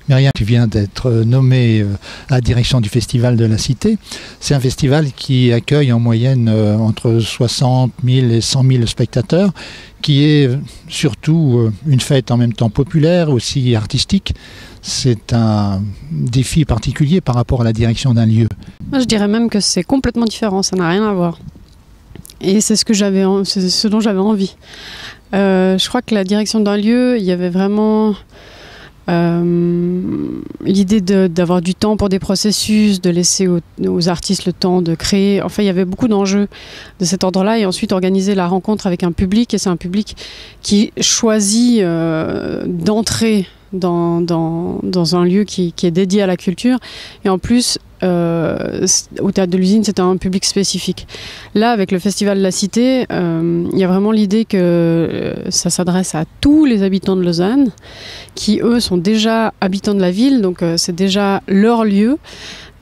Myriam, tu viens d'être nommée à la direction du Festival de la Cité. C'est un festival qui accueille en moyenne entre 60 000 et 100 000 spectateurs, qui est surtout une fête en même temps populaire, aussi artistique. C'est un défi particulier par rapport à la direction d'un lieu. Je dirais même que c'est complètement différent, ça n'a rien à voir. Et c'est ce dont j'avais envie. Je crois que la direction d'un lieu, il y avait vraiment l'idée d'avoir du temps pour des processus, de laisser aux artistes le temps de créer. Enfin, il y avait beaucoup d'enjeux de cet ordre-là, et ensuite organiser la rencontre avec un public, et c'est un public qui choisit d'entrer dans un lieu qui est dédié à la culture, et en plus au Théâtre de l'Usine, c'est un public spécifique. Là, avec le Festival de la Cité, il y a vraiment l'idée que ça s'adresse à tous les habitants de Lausanne, qui eux sont déjà habitants de la ville, donc c'est déjà leur lieu,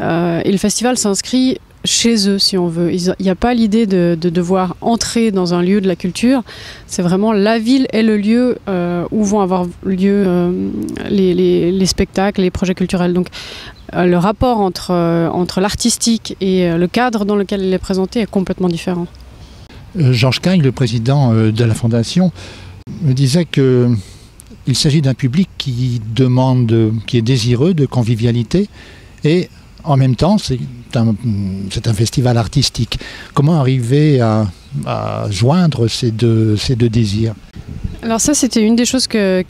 et le festival s'inscrit chez eux, si on veut. Il n'y a pas l'idée de devoir entrer dans un lieu de la culture. C'est vraiment la ville est le lieu où vont avoir lieu les spectacles, les projets culturels. Donc le rapport entre l'artistique et le cadre dans lequel il est présenté est complètement différent. Georges Caille, le président de la Fondation, me disait qu'il s'agit d'un public qui est désireux de convivialité, et en même temps, c'est un festival artistique. Comment arriver à joindre ces deux désirs ? Alors ça, c'était une des choses que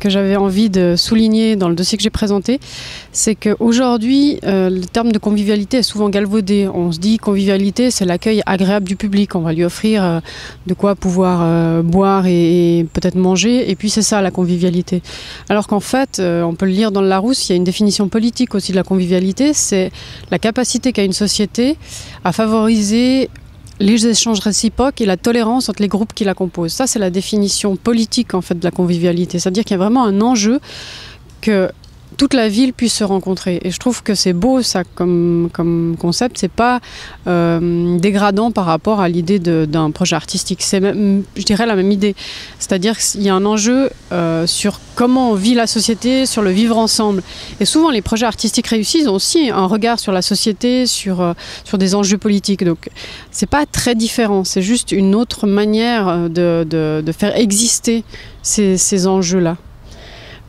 j'avais envie de souligner dans le dossier que j'ai présenté. C'est qu'aujourd'hui, le terme de convivialité est souvent galvaudé. On se dit convivialité, c'est l'accueil agréable du public. On va lui offrir de quoi pouvoir boire et peut-être manger. Et puis c'est ça, la convivialité. Alors qu'en fait, on peut le lire dans le Larousse, il y a une définition politique aussi de la convivialité. C'est la capacité qu'a une société à favoriser les échanges réciproques et la tolérance entre les groupes qui la composent. Ça, c'est la définition politique en fait de la convivialité. C'est-à-dire qu'il y a vraiment un enjeu que toute la ville puisse se rencontrer. Et je trouve que c'est beau ça comme concept. C'est pas dégradant par rapport à l'idée d'un projet artistique. C'est même, je dirais, la même idée. C'est-à-dire qu'il y a un enjeu sur comment on vit la société, sur le vivre ensemble. Et souvent, les projets artistiques réussis ont aussi un regard sur la société, sur des enjeux politiques. Donc, c'est pas très différent. C'est juste une autre manière de faire exister ces enjeux-là.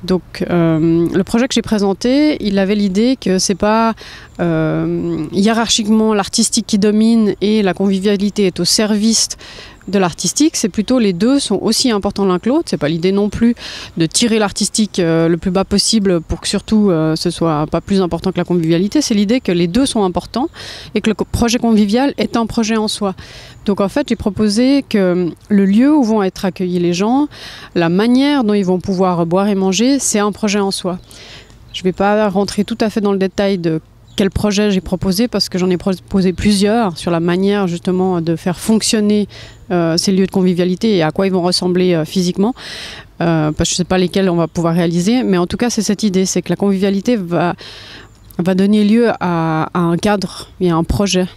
Donc le projet que j'ai présenté, il avait l'idée que c'est pas hiérarchiquement l'artistique qui domine et la convivialité est au service de l'artistique, c'est plutôt les deux sont aussi importants l'un que l'autre. C'est pas l'idée non plus de tirer l'artistique le plus bas possible pour que surtout ce soit pas plus important que la convivialité. C'est l'idée que les deux sont importants et que le projet convivial est un projet en soi. Donc en fait, j'ai proposé que le lieu où vont être accueillis les gens, la manière dont ils vont pouvoir boire et manger, c'est un projet en soi. Je vais pas rentrer tout à fait dans le détail de quel projet j'ai proposé parce que j'en ai proposé plusieurs sur la manière justement de faire fonctionner ces lieux de convivialité et à quoi ils vont ressembler physiquement. Parce que je ne sais pas lesquels on va pouvoir réaliser, mais en tout cas c'est cette idée, c'est que la convivialité va donner lieu à un cadre et à un projet.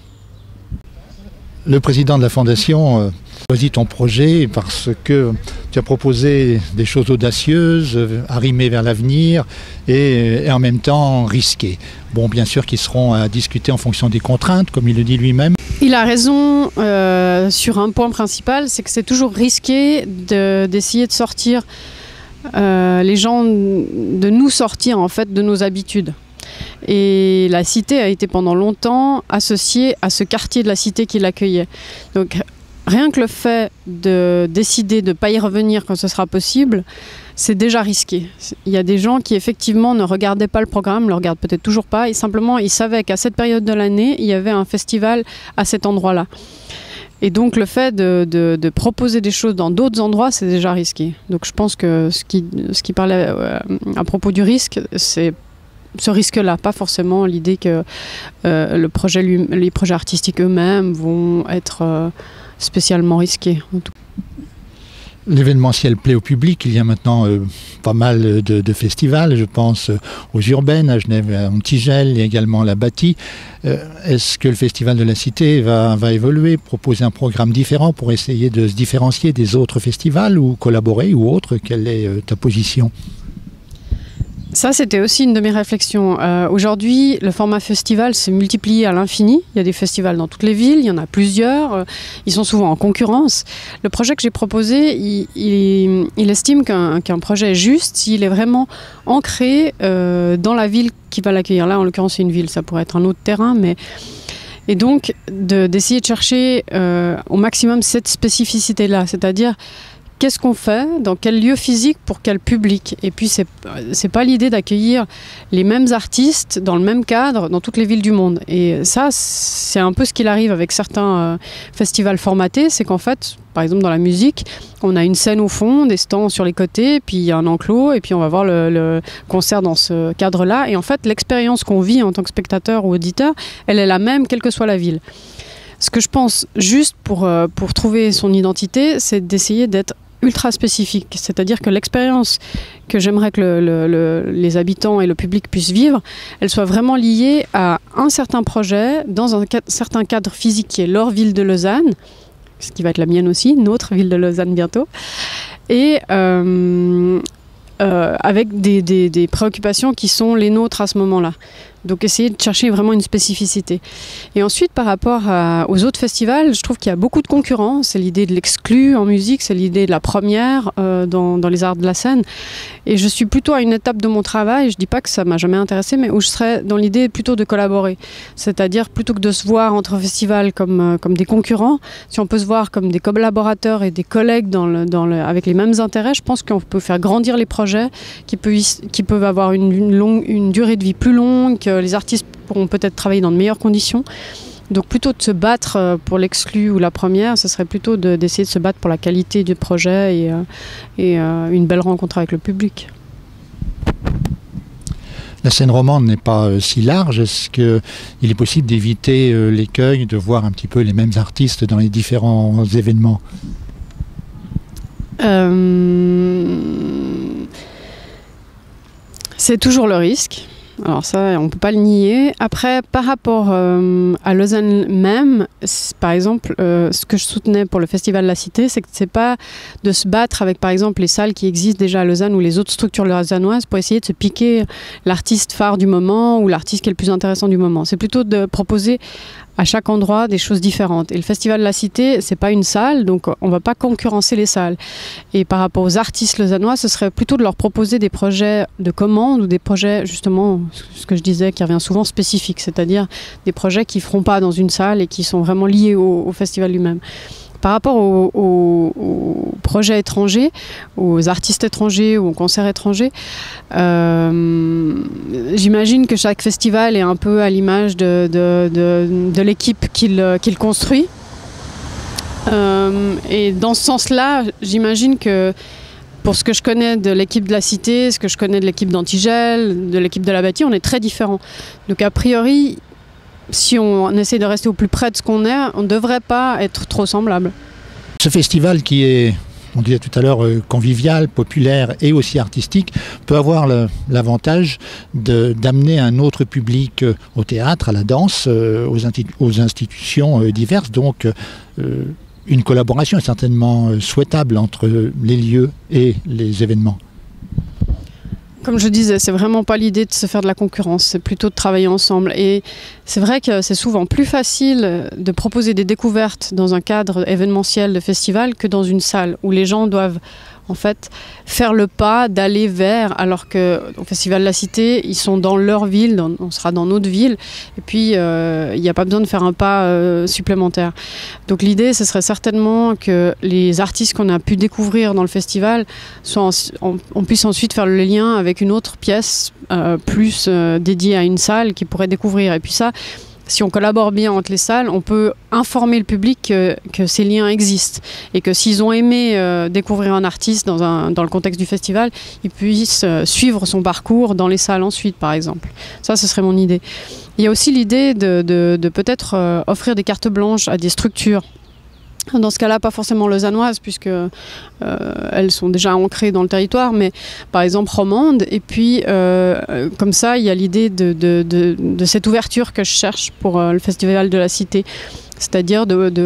Le président de la Fondation choisit ton projet parce que tu as proposé des choses audacieuses, arrimées vers l'avenir et en même temps risquées. Bon, bien sûr qu'ils seront à discuter en fonction des contraintes, comme il le dit lui-même. Il a raison sur un point principal, c'est que c'est toujours risqué d'essayer de sortir les gens, de nous sortir en fait de nos habitudes. Et la cité a été pendant longtemps associée à ce quartier de la cité qui l'accueillait. Donc rien que le fait de décider de ne pas y revenir quand ce sera possible, c'est déjà risqué. Il y a des gens qui effectivement ne regardaient pas le programme, ne le regardent peut-être toujours pas, et simplement ils savaient qu'à cette période de l'année, il y avait un festival à cet endroit-là. Et donc le fait de proposer des choses dans d'autres endroits, c'est déjà risqué. Donc je pense que ce qui parlait à propos du risque, c'est ce risque-là, pas forcément l'idée que les projets artistiques eux-mêmes vont être spécialement risqués. L'événementiel plaît au public. Il y a maintenant pas mal de festivals. Je pense aux Urbaines, à Genève, à Montigel, il y a également la Bâtie. Est-ce que le Festival de la Cité va évoluer, proposer un programme différent pour essayer de se différencier des autres festivals ou collaborer ou autre? Quelle est ta position ? Ça, c'était aussi une de mes réflexions. Aujourd'hui, le format festival s'est multiplié à l'infini. Il y a des festivals dans toutes les villes, il y en a plusieurs. Ils sont souvent en concurrence. Le projet que j'ai proposé, il estime qu'un projet est juste s'il est vraiment ancré dans la ville qui va l'accueillir. Là, en l'occurrence, c'est une ville, ça pourrait être un autre terrain, mais... Et donc, d'essayer de chercher au maximum cette spécificité-là, c'est-à-dire... Qu'est-ce qu'on fait, dans quel lieu physique, pour quel public? Et puis, c'est pas l'idée d'accueillir les mêmes artistes dans le même cadre dans toutes les villes du monde. Et ça, c'est un peu ce qu'il arrive avec certains festivals formatés, c'est qu'en fait, par exemple dans la musique, on a une scène au fond, des stands sur les côtés, puis il y a un enclos, et puis on va voir le concert dans ce cadre-là. Et en fait, l'expérience qu'on vit en tant que spectateur ou auditeur, elle est la même, quelle que soit la ville. Ce que je pense juste pour trouver son identité, c'est d'essayer d'être ultra spécifique, c'est-à-dire que l'expérience que j'aimerais que les habitants et le public puissent vivre, elle soit vraiment liée à un certain projet, dans un certain cadre physique qui est leur ville de Lausanne, ce qui va être la mienne aussi, notre ville de Lausanne bientôt, et avec des préoccupations qui sont les nôtres à ce moment-là. Donc essayer de chercher vraiment une spécificité. Et ensuite, par rapport aux autres festivals, je trouve qu'il y a beaucoup de concurrence. C'est l'idée de l'exclu en musique, c'est l'idée de la première dans les arts de la scène. Et je suis plutôt à une étape de mon travail, je ne dis pas que ça ne m'a jamais intéressée, mais où je serais dans l'idée plutôt de collaborer. C'est-à-dire plutôt que de se voir entre festivals comme des concurrents, si on peut se voir comme des collaborateurs et des collègues avec les mêmes intérêts, je pense qu'on peut faire grandir les projets qui peuvent avoir une durée de vie plus longue, que les artistes pourront peut-être travailler dans de meilleures conditions. Donc plutôt de se battre pour l'exclu ou la première, ce serait plutôt d'essayer de se battre pour la qualité du projet et une belle rencontre avec le public. La scène romande n'est pas si large. Est-ce qu'il est possible d'éviter l'écueil de voir un petit peu les mêmes artistes dans les différents événements ? C'est toujours le risque. Alors ça, on ne peut pas le nier. Après, par rapport à Lausanne même, par exemple, ce que je soutenais pour le Festival de la Cité, c'est que ce n'est pas de se battre avec, par exemple, les salles qui existent déjà à Lausanne ou les autres structures lausannoises pour essayer de se piquer l'artiste phare du moment ou l'artiste qui est le plus intéressant du moment. C'est plutôt de proposer à chaque endroit des choses différentes. Et le Festival de la Cité, c'est pas une salle, donc on va pas concurrencer les salles. Et par rapport aux artistes lausannois, ce serait plutôt de leur proposer des projets de commande ou des projets, justement, ce que je disais, qui revient souvent spécifiques, c'est-à-dire des projets qui feront pas dans une salle et qui sont vraiment liés au festival lui-même. Par rapport aux projets étrangers, aux artistes étrangers ou aux concerts étrangers, j'imagine que chaque festival est un peu à l'image de l'équipe qu'il construit. Et dans ce sens-là, j'imagine que pour ce que je connais de l'équipe de la Cité, ce que je connais de l'équipe d'Antigel, de l'équipe de la Bâtie, on est très différents. Donc a priori, si on essaie de rester au plus près de ce qu'on est, on ne devrait pas être trop semblable. Ce festival qui est, on disait tout à l'heure, convivial, populaire et aussi artistique, peut avoir l'avantage d'amener un autre public au théâtre, à la danse, aux institutions diverses. Donc une collaboration est certainement souhaitable entre les lieux et les événements. Comme je disais, c'est vraiment pas l'idée de se faire de la concurrence, c'est plutôt de travailler ensemble. Et c'est vrai que c'est souvent plus facile de proposer des découvertes dans un cadre événementiel de festival que dans une salle où les gens doivent en fait faire le pas d'aller vers, alors qu'au Festival de la Cité, ils sont dans leur ville, on sera dans notre ville, et puis il n'y a pas besoin de faire un pas supplémentaire. Donc l'idée, ce serait certainement que les artistes qu'on a pu découvrir dans le festival, on puisse ensuite faire le lien avec une autre pièce plus dédiée à une salle qu'ils pourraient découvrir. Et puis ça, si on collabore bien entre les salles, on peut informer le public que ces liens existent et que s'ils ont aimé découvrir un artiste dans le contexte du festival, ils puissent suivre son parcours dans les salles ensuite, par exemple. Ça, ce serait mon idée. Il y a aussi l'idée de peut-être offrir des cartes blanches à des structures. Dans ce cas-là, pas forcément lausannoises, puisque elles sont déjà ancrées dans le territoire, mais par exemple romandes. Et puis, comme ça, il y a l'idée de cette ouverture que je cherche pour le Festival de la Cité, c'est-à-dire de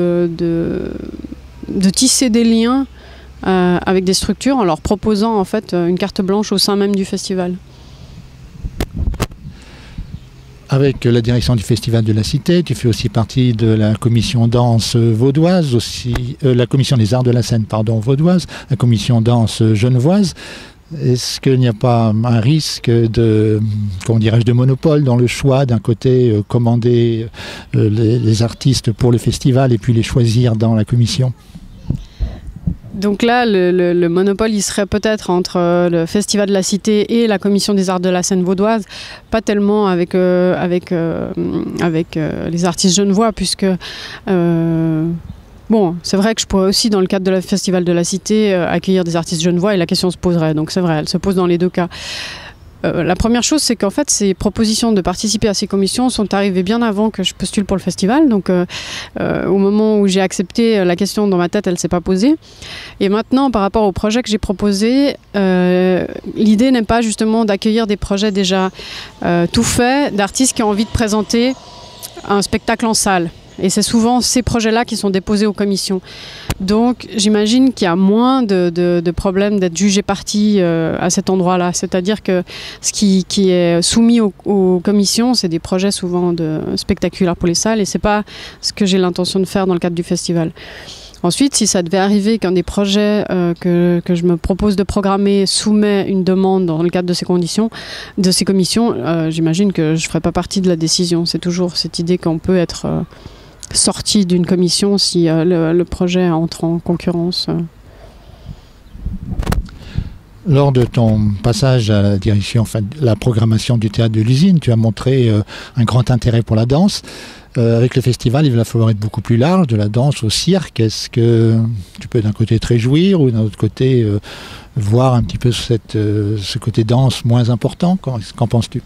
tisser des liens avec des structures en leur proposant en fait une carte blanche au sein même du festival. avec la direction du Festival de la Cité. Tu fais aussi partie de la commission danse vaudoise, la commission des arts de la scène, vaudoise, la commission danse genevoise. Est-ce qu'il n'y a pas un risque de monopole dans le choix, d'un côté commander les artistes pour le festival et puis les choisir dans la commission? Donc là, le monopole, il serait peut-être entre le Festival de la Cité et la Commission des Arts de la Scène vaudoise, pas tellement avec les artistes genevois, puisque... Bon, c'est vrai que je pourrais aussi, dans le cadre de la Festival de la Cité, accueillir des artistes genevois et la question se poserait. Donc c'est vrai, elle se pose dans les deux cas. La première chose, c'est qu'en fait, ces propositions de participer à ces commissions sont arrivées bien avant que je postule pour le festival. Donc au moment où j'ai accepté, la question dans ma tête, elle ne s'est pas posée. Et maintenant, par rapport au projet que j'ai proposé, l'idée n'est pas justement d'accueillir des projets déjà tout faits, d'artistes qui ont envie de présenter un spectacle en salle. Et c'est souvent ces projets-là qui sont déposés aux commissions. Donc j'imagine qu'il y a moins de problèmes d'être jugé partie à cet endroit-là. C'est-à-dire que ce qui est soumis aux commissions, c'est des projets souvent spectaculaires pour les salles, et ce n'est pas ce que j'ai l'intention de faire dans le cadre du festival. Ensuite, si ça devait arriver qu'un des projets que je me propose de programmer soumet une demande dans le cadre de ces commissions, j'imagine que je ne ferai pas partie de la décision. C'est toujours cette idée qu'on peut être sorti d'une commission si le projet entre en concurrence. Lors de ton passage à la direction, la programmation du théâtre de l'Usine, tu as montré un grand intérêt pour la danse. Avec le festival, il va falloir être beaucoup plus large, de la danse au cirque. Est-ce que tu peux d'un côté te réjouir ou d'un autre côté voir un petit peu ce côté danse moins important? Qu'en penses-tu?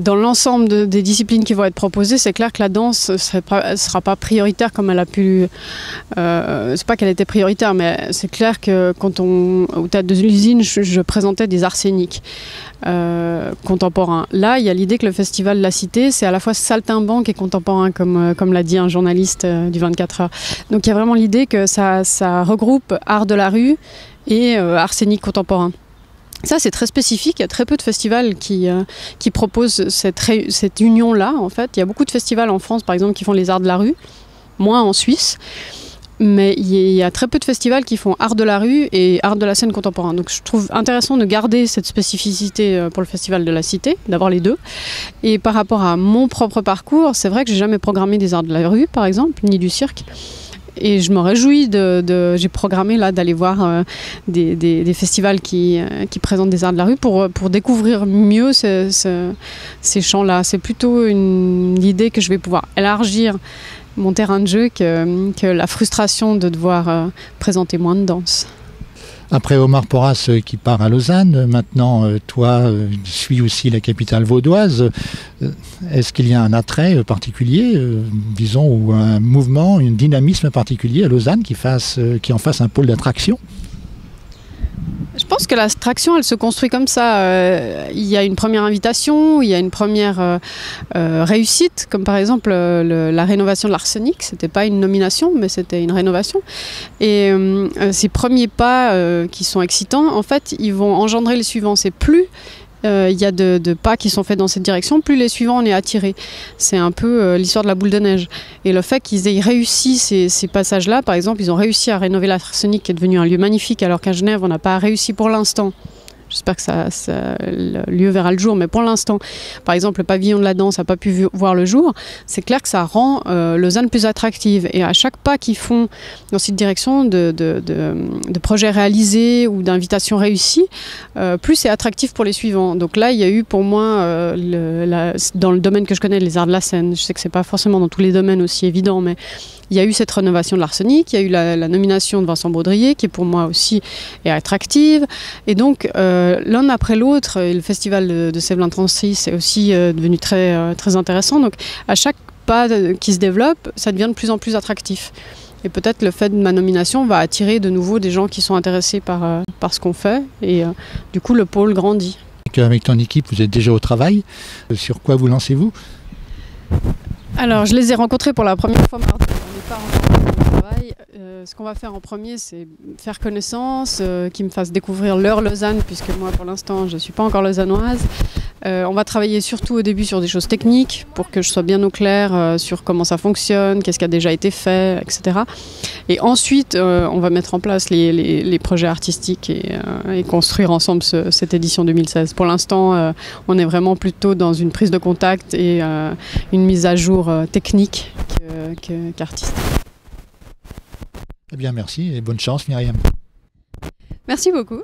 Dans l'ensemble des disciplines qui vont être proposées, c'est clair que la danse ne sera pas prioritaire comme elle a pu... c'est pas qu'elle était prioritaire, mais c'est clair que quand au théâtre de l'Usine, je présentais des arts scéniques contemporains. Là, il y a l'idée que le Festival de la Cité, c'est à la fois saltimbanque et contemporain, comme l'a dit un journaliste du 24 heures. Donc il y a vraiment l'idée que ça regroupe art de la rue et art scénique contemporain. Ça, c'est très spécifique. Il y a très peu de festivals qui proposent cette union-là, en fait. Il y a beaucoup de festivals en France, par exemple, qui font les arts de la rue, moins en Suisse. Mais il y a très peu de festivals qui font art de la rue et art de la scène contemporain. Donc je trouve intéressant de garder cette spécificité pour le Festival de la Cité, d'avoir les deux. Et par rapport à mon propre parcours, c'est vrai que j'ai jamais programmé des arts de la rue, par exemple, ni du cirque. Et je me réjouis j'ai programmé là d'aller voir des festivals qui présentent des arts de la rue pour découvrir mieux ces champs-là. C'est plutôt l'idée que je vais pouvoir élargir mon terrain de jeu que la frustration de devoir présenter moins de danse. Après Omar Porras qui part à Lausanne, maintenant toi suis aussi la capitale vaudoise. Est-ce qu'il y a un attrait particulier, disons, ou un mouvement, un dynamisme particulier à Lausanne qui en fasse un pôle d'attraction ? Je pense que l'attraction, elle se construit comme ça. Il y a une première invitation, il y a une première réussite, comme par exemple la rénovation de l'Arsenic. C'était pas une nomination, mais c'était une rénovation. Et ces premiers pas qui sont excitants, en fait, ils vont engendrer les suivants. C'est plus il y a de pas qui sont faits dans cette direction, plus les suivants on est attirés. C'est un peu l'histoire de la boule de neige. Et le fait qu'ils aient réussi ces passages-là, par exemple, ils ont réussi à rénover l'Arsenic qui est devenu un lieu magnifique, alors qu'à Genève, on n'a pas réussi pour l'instant. J'espère que le lieu verra le jour, mais pour l'instant, par exemple, le pavillon de la danse n'a pas pu voir le jour. C'est clair que ça rend Lausanne plus attractive. Et à chaque pas qu'ils font dans cette direction de projets réalisés ou d'invitations réussies, plus c'est attractif pour les suivants. Donc là, il y a eu pour moi, dans le domaine que je connais, les arts de la scène, je sais que ce n'est pas forcément dans tous les domaines aussi évident, mais il y a eu cette rénovation de l'Arsenic, il y a eu la nomination de Vincent Baudrier, qui pour moi aussi est attractive. Et donc, l'un après l'autre, le festival de Sèvres-Lens-Trancy, c'est aussi devenu très, très intéressant. Donc, à chaque pas qui se développe, ça devient de plus en plus attractif. Et peut-être le fait de ma nomination va attirer de nouveau des gens qui sont intéressés par ce qu'on fait. Et du coup, le pôle grandit. Avec ton équipe, vous êtes déjà au travail. Sur quoi vous lancez-vous ? Alors, je les ai rencontrés pour la première fois mardi. On n'est pas encore au travail. Ce qu'on va faire en premier, c'est faire connaissance, qu'ils me fassent découvrir leur Lausanne, puisque moi, pour l'instant, je ne suis pas encore lausannoise. On va travailler surtout au début sur des choses techniques pour que je sois bien au clair sur comment ça fonctionne, qu'est-ce qui a déjà été fait, etc. Et ensuite, on va mettre en place les projets artistiques et construire ensemble cette édition 2016. Pour l'instant, on est vraiment plutôt dans une prise de contact et une mise à jour technique qu'artistique. Eh bien, merci et bonne chance, Myriam. Merci beaucoup.